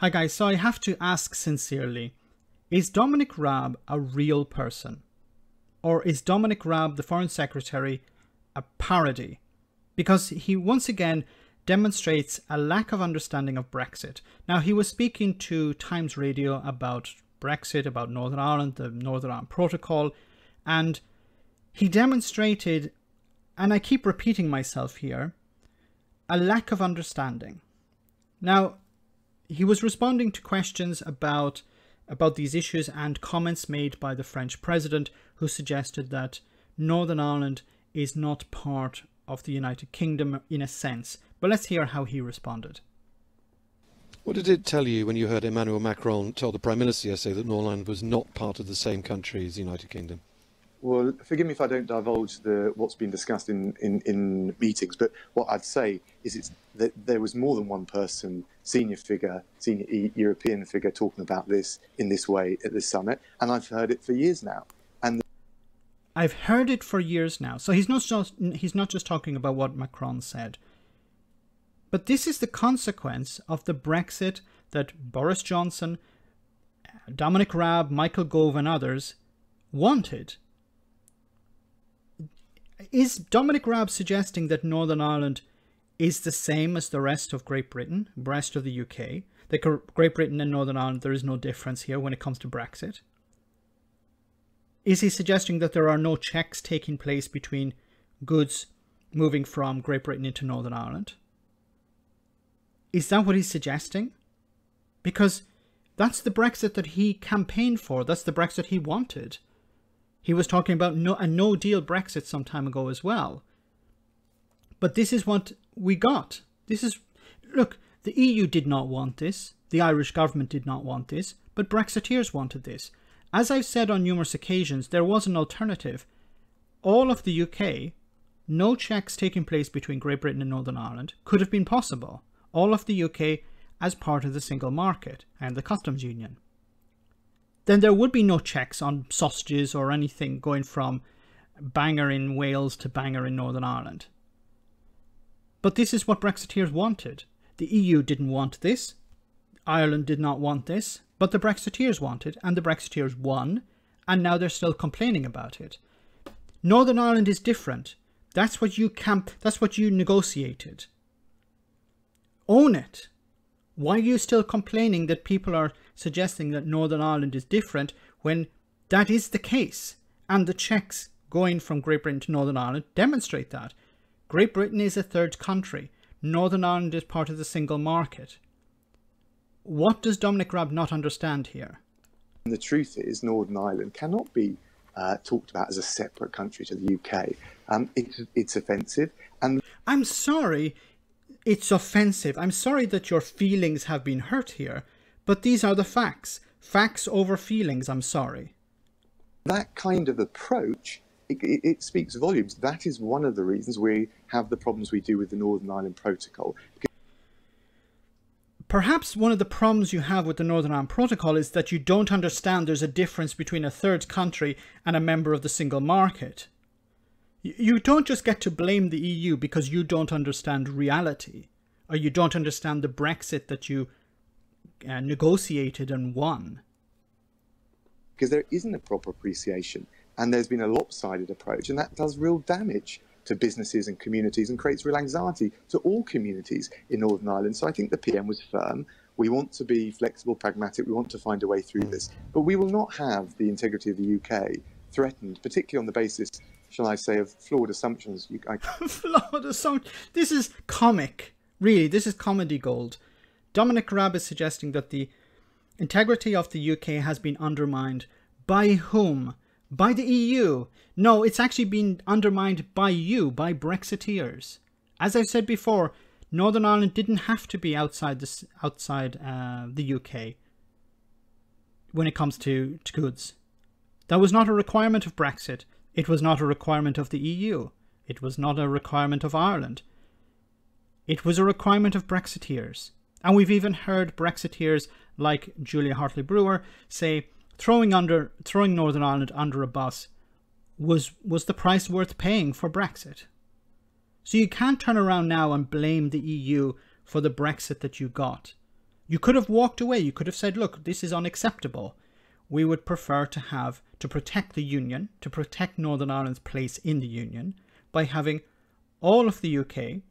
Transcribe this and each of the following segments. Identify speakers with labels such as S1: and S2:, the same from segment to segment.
S1: Hi guys, so I have to ask sincerely, is Dominic Raab a real person? Or is Dominic Raab, the Foreign Secretary, a parody? Because he once again demonstrates a lack of understanding of Brexit. Now, he was speaking to Times Radio about Brexit, about Northern Ireland, the Northern Ireland Protocol, and he demonstrated, and I keep repeating myself here, a lack of understanding. Now, he was responding to questions about these issues and comments made by the French president, who suggested that Northern Ireland is not part of the United Kingdom in a sense. But let's hear how he responded.
S2: What did it tell you when you heard Emmanuel Macron tell the Prime Minister yesterday that Northern Ireland was not part of the same country as the United Kingdom?
S3: Well, forgive me if I don't divulge what's been discussed in meetings, but what I'd say is that there was more than one person, senior European figure, talking about this in this way at this summit, and I've heard it for years now.
S1: I've heard it for years now. So he's not just talking about what Macron said. But this is the consequence of the Brexit that Boris Johnson, Dominic Raab, Michael Gove and others wanted. Is Dominic Raab suggesting that Northern Ireland is the same as the rest of Great Britain, the rest of the UK? That Great Britain and Northern Ireland, there is no difference here when it comes to Brexit? Is he suggesting that there are no checks taking place between goods moving from Great Britain into Northern Ireland? Is that what he's suggesting? Because that's the Brexit that he campaigned for. That's the Brexit he wanted. He was talking about a no-deal Brexit some time ago as well. But this is what we got. Look, the EU did not want this. The Irish government did not want this. But Brexiteers wanted this. As I've said on numerous occasions, there was an alternative. All of the UK, no checks taking place between Great Britain and Northern Ireland, could have been possible. All of the UK as part of the single market and the customs union. Then there would be no checks on sausages or anything going from Bangor in Wales to Bangor in Northern Ireland. But this is what Brexiteers wanted. The EU didn't want this. Ireland did not want this. But the Brexiteers wanted, and the Brexiteers won, and now they're still complaining about it. Northern Ireland is different. That's what you negotiated. Own it. Why are you still complaining that people are suggesting that Northern Ireland is different when that is the case? And the checks going from Great Britain to Northern Ireland demonstrate that. Great Britain is a third country. Northern Ireland is part of the single market. What does Dominic Raab not understand here?
S3: And the truth is Northern Ireland cannot be talked about as a separate country to the UK. It's offensive. And
S1: I'm sorry. It's offensive. I'm sorry that your feelings have been hurt here, but these are the facts. Facts over feelings, I'm sorry.
S3: That kind of approach, it speaks volumes. That is one of the reasons we have the problems we do with the Northern Ireland Protocol.
S1: Perhaps one of the problems you have with the Northern Ireland Protocol is that you don't understand there's a difference between a third country and a member of the single market. You don't just get to blame the EU because you don't understand reality, or you don't understand the Brexit that you negotiated and won.
S3: Because there isn't a proper appreciation, and there's been a lopsided approach, and that does real damage to businesses and communities and creates real anxiety to all communities in Northern Ireland. So I think the PM was firm. We want to be flexible, pragmatic. We want to find a way through this. But we will not have the integrity of the UK threatened, particularly on the basis, shall I say, of flawed assumptions.
S1: Flawed assumptions. This is comic. Really, this is comedy gold. Dominic Raab is suggesting that the integrity of the UK has been undermined. By whom? By the EU. No, it's actually been undermined by you, by Brexiteers. As I've said before, Northern Ireland didn't have to be outside the UK when it comes to goods. That was not a requirement of Brexit. It was not a requirement of the EU. It was not a requirement of Ireland. It was a requirement of Brexiteers. And we've even heard Brexiteers like Julia Hartley-Brewer say throwing Northern Ireland under a bus was the price worth paying for Brexit. So you can't turn around now and blame the EU for the Brexit that you got. You could have walked away. You could have said, look, this is unacceptable. We would prefer to protect the Union, to protect Northern Ireland's place in the Union, by having all of the UK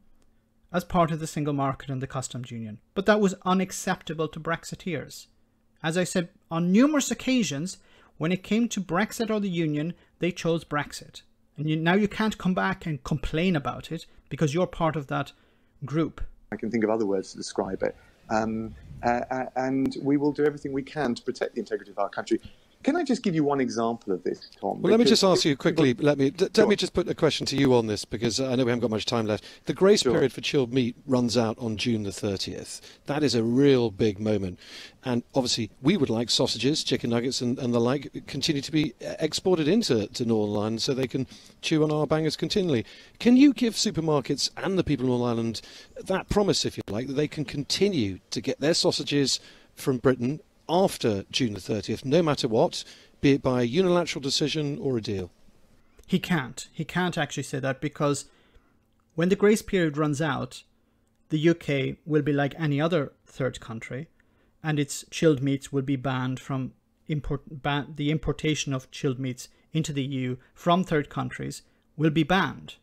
S1: as part of the single market and the customs union. But that was unacceptable to Brexiteers. As I said, on numerous occasions, when it came to Brexit or the Union, they chose Brexit. And now you can't come back and complain about it because you're part of that group.
S3: I can think of other words to describe it. And we will do everything we can to protect the integrity of our country. Can I just give you one example of this, Tom?
S2: Well, let me just ask you quickly. Let me just put a question to you on this, because I know we haven't got much time left. The grace period for chilled meat runs out on June the 30th. That is a real big moment. And obviously, we would like sausages, chicken nuggets and the like continue to be exported into Northern Ireland so they can chew on our bangers continually. Can you give supermarkets and the people of Northern Ireland that promise, if you like, that they can continue to get their sausages from Britain after June the 30th, no matter what, be it by a unilateral decision or a deal?
S1: He can't. He can't actually say that, because when the grace period runs out, the UK will be like any other third country, and its chilled meats will be banned from the importation of chilled meats into the EU from third countries will be banned.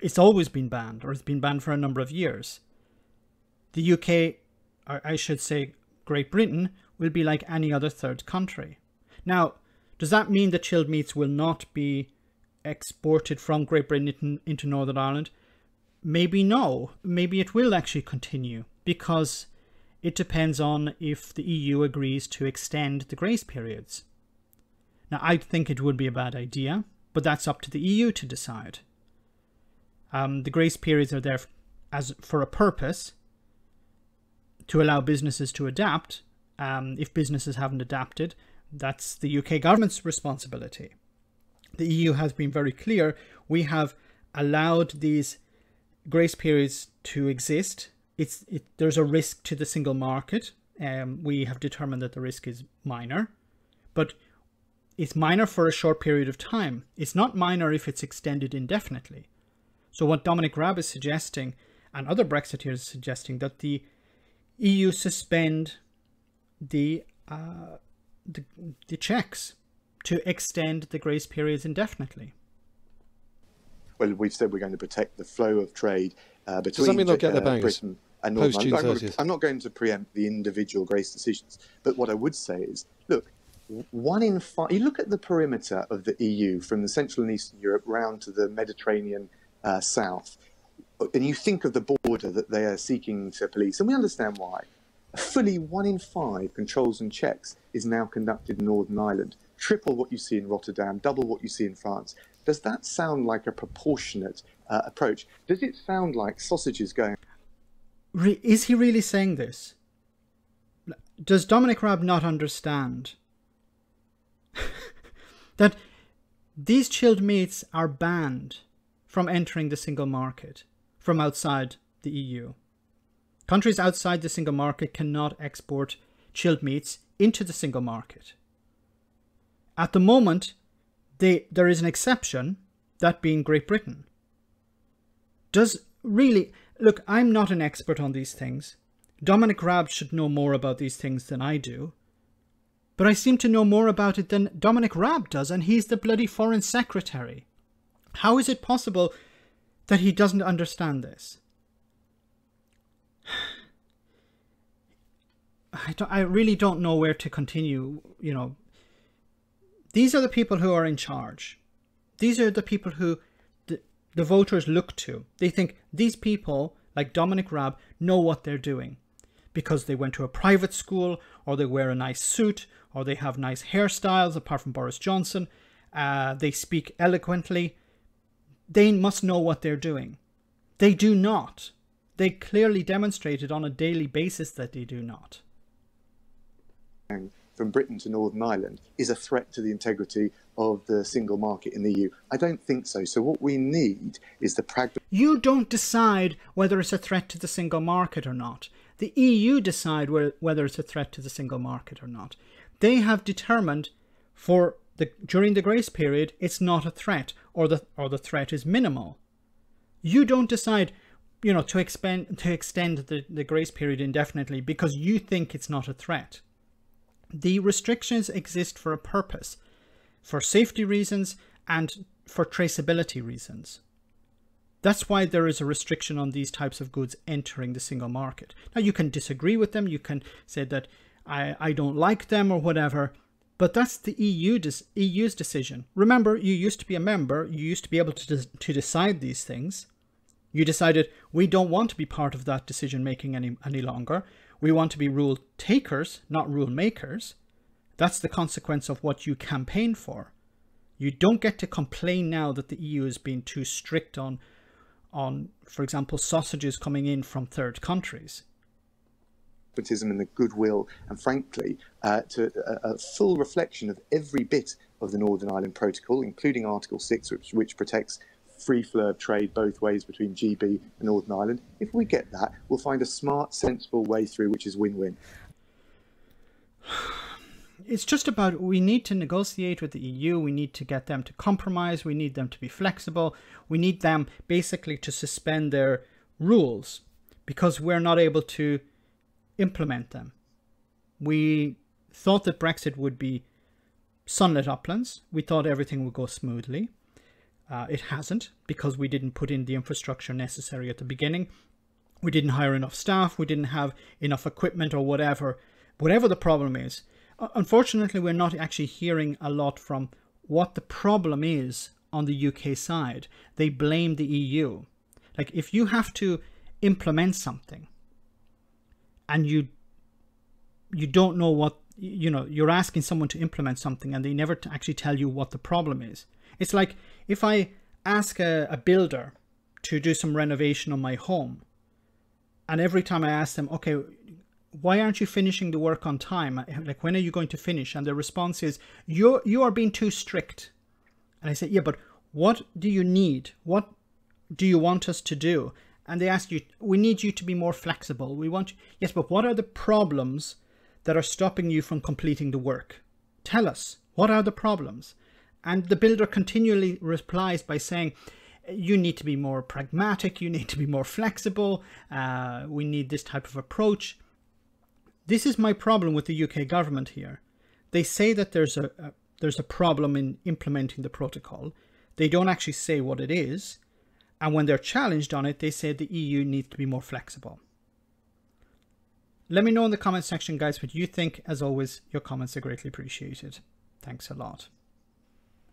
S1: It's always been banned, or it's been banned for a number of years. The UK, or I should say Great Britain, will be like any other third country. Now, does that mean that chilled meats will not be exported from Great Britain into Northern Ireland? Maybe no. Maybe it will actually continue, because it depends on if the EU agrees to extend the grace periods. Now, I think it would be a bad idea, but that's up to the EU to decide. The grace periods are there for a purpose, to allow businesses to adapt. If businesses haven't adapted, that's the UK government's responsibility. The EU has been very clear. We have allowed these grace periods to exist. There's a risk to the single market. We have determined that the risk is minor, but it's minor for a short period of time. It's not minor if it's extended indefinitely. So what Dominic Raab is suggesting, and other Brexiteers are suggesting, that the EU suspend the checks to extend the grace periods indefinitely.
S3: Well, we've said we're going to protect the flow of trade between
S2: Does that mean they'll get their bangers
S3: Britain and Northern
S2: post June
S3: Ireland.
S2: 30th?
S3: I'm not going to preempt the individual grace decisions, but what I would say is, look, 1 in 5. You look at the perimeter of the EU from the Central and Eastern Europe round to the Mediterranean south, and you think of the border that they are seeking to police, and we understand why. Fully 1 in 5 controls and checks is now conducted in Northern Ireland. Triple what you see in Rotterdam, double what you see in France. Does that sound like a proportionate approach? Does it sound like sausages going?
S1: Is he really saying this? Does Dominic Raab not understand that these chilled meats are banned from entering the single market from outside the EU? Countries outside the single market cannot export chilled meats into the single market. At the moment, there is an exception, that being Great Britain. Look, I'm not an expert on these things. Dominic Raab should know more about these things than I do. But I seem to know more about it than Dominic Raab does, and he's the bloody Foreign Secretary. How is it possible that he doesn't understand this? I really don't know where to continue. You know, these are the people who are in charge. These are the people who the voters look to. They think these people, like Dominic Raab, know what they're doing because they went to a private school, or they wear a nice suit, or they have nice hairstyles, apart from Boris Johnson. They speak eloquently. They must know what they're doing. They do not. They clearly demonstrated on a daily basis that they do not.
S3: From Britain to Northern Ireland is a threat to the integrity of the single market in the EU. I don't think so. So what we need is the pragmatic...
S1: You don't decide whether it's a threat to the single market or not. The EU decide whether it's a threat to the single market or not. They have determined during the grace period it's not a threat, or the threat is minimal. You don't decide you know, to extend the grace period indefinitely because you think it's not a threat. The restrictions exist for a purpose, for safety reasons and for traceability reasons. That's why there is a restriction on these types of goods entering the single market. Now, you can disagree with them. You can say that I don't like them or whatever, but that's the EU's decision. Remember, you used to be a member. You used to be able to decide these things. You decided we don't want to be part of that decision making any longer. We want to be rule takers, not rule makers. That's the consequence of what you campaign for. You don't get to complain now that the EU is being too strict on, for example, sausages coming in from third countries.
S3: And the goodwill, and frankly, to a full reflection of every bit of the Northern Ireland Protocol, including Article 6, which protects free flow of trade both ways between GB and Northern Ireland. If we get that, we'll find a smart, sensible way through, which is win-win.
S1: It's just about, we need to negotiate with the EU. We need to get them to compromise. We need them to be flexible. We need them basically to suspend their rules because we're not able to implement them. We thought that Brexit would be sunlit uplands. We thought everything would go smoothly. It hasn't, because we didn't put in the infrastructure necessary at the beginning. We didn't hire enough staff. We didn't have enough equipment or whatever the problem is. Unfortunately, we're not actually hearing a lot from what the problem is on the UK side. They blame the EU. Like, if you have to implement something and you don't know what, you know, you're asking someone to implement something and they never actually tell you what the problem is. It's like if I ask a builder to do some renovation on my home, and every time I ask them, okay, why aren't you finishing the work on time? Like, when are you going to finish? And the response is, you are being too strict. And I say, yeah, but what do you need? What do you want us to do? And they ask you, we need you to be more flexible. We want you. Yes, but what are the problems that are stopping you from completing the work? Tell us, what are the problems? And the builder continually replies by saying, you need to be more pragmatic, you need to be more flexible, we need this type of approach. This is my problem with the UK government here. They say that there's a problem in implementing the protocol. They don't actually say what it is. And when they're challenged on it, they say the EU needs to be more flexible. Let me know in the comment section, guys, what you think. As always, your comments are greatly appreciated. Thanks a lot.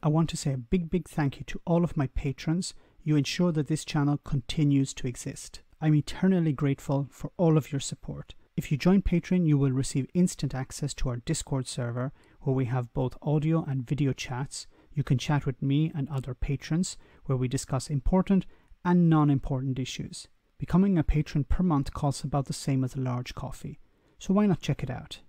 S1: I want to say a big thank you to all of my patrons. You ensure that this channel continues to exist. I'm eternally grateful for all of your support. If you join Patreon, you will receive instant access to our Discord server, where we have both audio and video chats. You can chat with me and other patrons, where we discuss important and non-important issues. Becoming a patron per month costs about the same as a large coffee, so why not check it out?